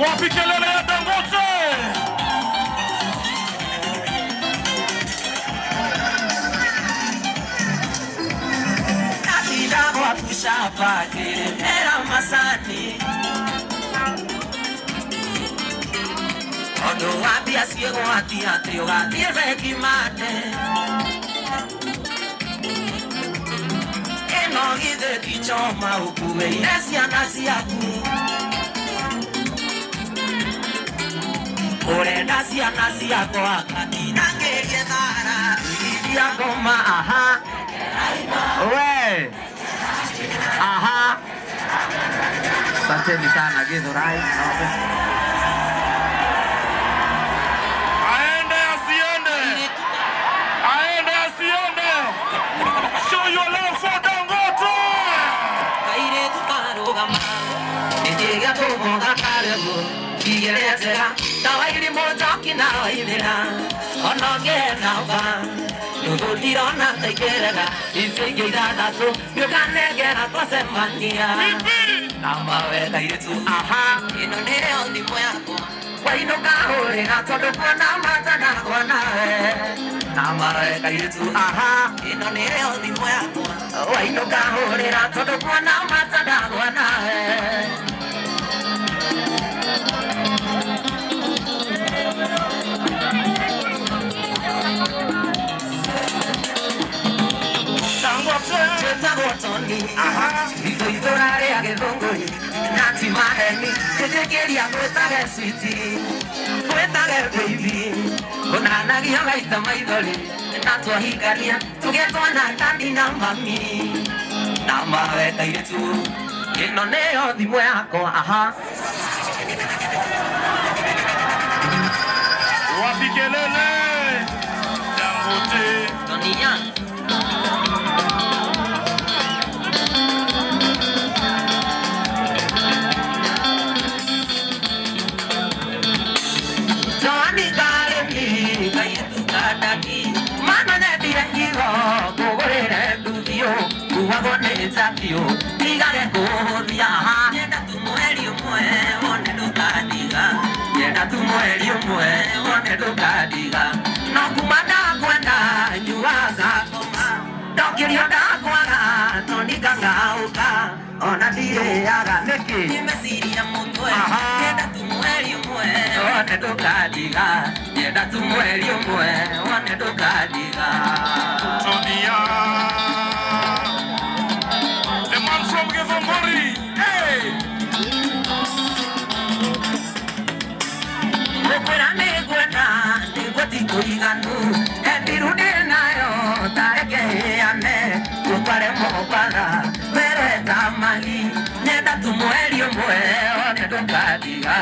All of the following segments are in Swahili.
Wapi kelele ya Dangote? Nakida kwa kushapa era masani. Odo wapi asiego ati ati ogati reki mate. Eno gide kichoma ukuwe inesia nasi yaku. Ore nasia nasia kwa kanina ngegedara ya goma aha we aha asante sana Githurai aende asiende show your love for Dangote kaire tukarogama nijega toga karego Kigeretera, tawairi motoki na wairera, onoge na ba. Nuguliro na tegerega, isegira na so, yukanegera kose mania. Namawe kaitu aha, inonere ondi moyako. Waino kahore na todo kona mata na konae. Namawe kaitu aha, inonere ondi moyako. Waino kahore na todo kona mata na konae. Vitorare a Gedongoi, Nati Maheni, Kegeria, Wetare City, Wetare baby, Bonana Giaita Maidoli, Natua Higaria, to get on a Tandina Mami, Namaveta Yetu, Inoneo di Muaco, aha. Wapikelele, Dangote, Tonian. Zapio, digare godia, yenda tu muerio mue, one do kadiga, yenda tu muerio mue, one do kadiga. No kumada kwenda, juaga koma, dokirio da kwanga, toni ganga uka, ona dire yaga neki. Nimesiria mutwe, yenda tu muerio mue, one do kadiga, yenda tu muerio mue, one do kadiga. Tonia. Hey! Operane guana, negoti kuiganu, ebirude nayo, tareke ane, upare mopara, mere tamali, neda tumueli mwe, one dokadiga,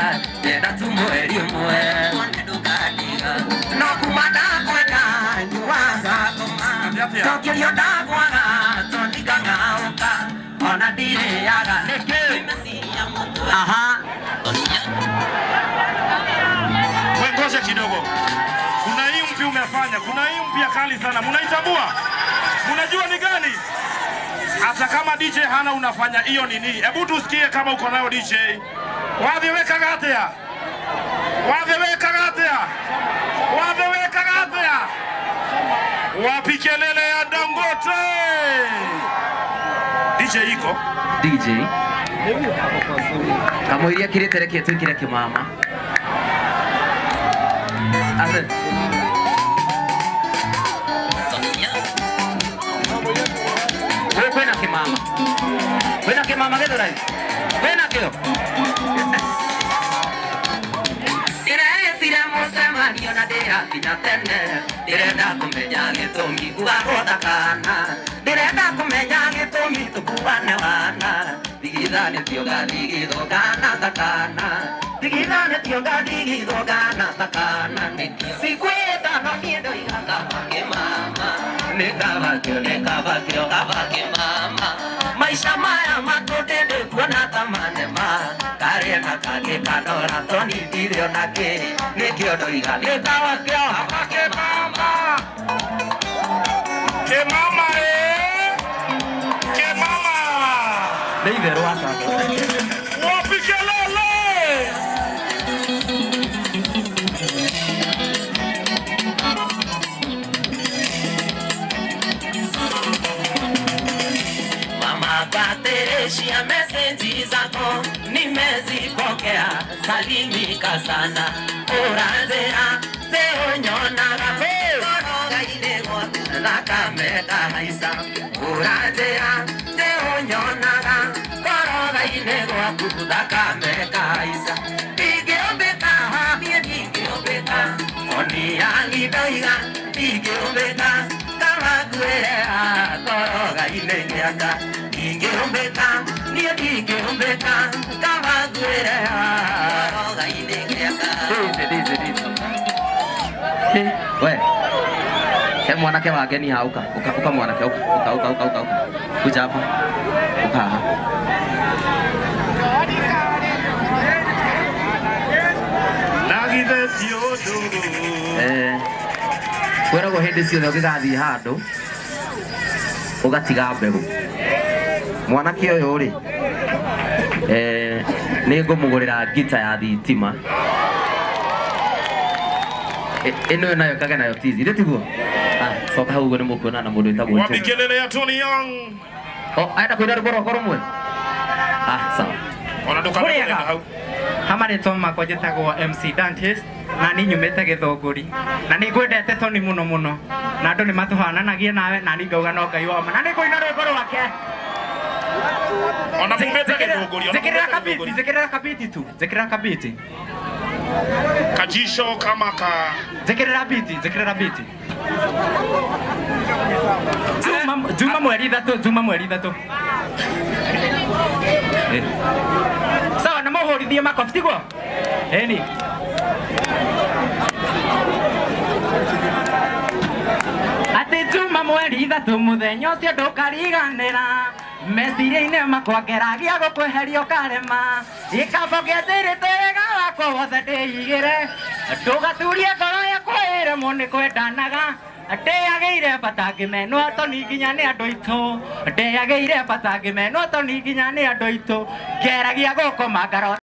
neda tumueli mwe, one dokadiga. No kumada kwena, juaga koma, tokyo da guana, toniga ngauka. Ona dire yaga neke aha wewe ngoja kidogo kuna hii mpya umefanya kuna hii mpya kali sana mnaitambua mnajua ni gani hata kama DJ hana unafanya hiyo nini hebu tusikie kama uko nayo DJ wadhiweka gatea wapi kelele ya Dangote DJ iko DJ kama iria kirete reke twikire kimama ase wewe kwena kimama Githurai kwena kio Sira mosema niona dera kinatene direnda kumenya gitumi kugaroda kana direnda kumenya gitumi tukubane wana digidane tioga digidogana takana digidane tioga digidogana takana sikweta no miedo iganga ke mama nekava ke mama maisha maya matotende kuona tamane ma kare Nakake Padora, Tony Video Nake, Nikio Doiga, Netawa Kyo, Ke Mama, Ke Mama, Ke Mama, David Wasa, Wapikelele. Shia message zako nimezipokea, salimika sana urazea teonyona koroga inego na kameta haisa urazea teonyona koroga inego kuda kameka haisa igeombeka igeombeka oni yangi daiga igeombeka kawagwea koroga inego Igeombeka, niye igeombeka, kawagwere roga inegreka. We, mwanake wageni hauka, uka mwanake uka. Kuja hapa. Uka hapa. Nagithe ciondo. Kwera go hindi ciothe ugigathi handu. Ugatiga mbegu. Mwanake uyu ri ni ngumugurira gita ya thitima ino nayo kaga nayo tizi ri tiguo soka hau ni mukuona na mundu itagwo wabikelele ya Tony Young aenda kwira rugoro koromwe sawa ona ndukana hau hamare toma kwa jetagwo MC Dantes na ni nyumete githonguri na ni ngwendete Tony muno na andu ni matuhananagie nawe na ni ngauga no ngai wa ma na ni kuina rwimbo rwake ona mumete githonguri zekerera kabiti kajisho kama ka zekerera biti Juma mweri thatu sawa na mohorithie makofi tiguo eni ati Juma mweri thatu muthenya ucio ndukariganira meciria-inĩ makwa ngeragia gũkweheria ũkarema gĩkabo gĩathĩrĩte wega wakwa wothe ndĩigĩre ndũgaturie ngoro yakwa ĩremwo nĩ kwendanaga ndĩagĩire bata ngĩmenwo Tony nginya nĩ andũ aitũ ndĩagĩire bata ngĩmenwo Tony nginya nĩ andũ aitũ ngeragia gũkoma ngaro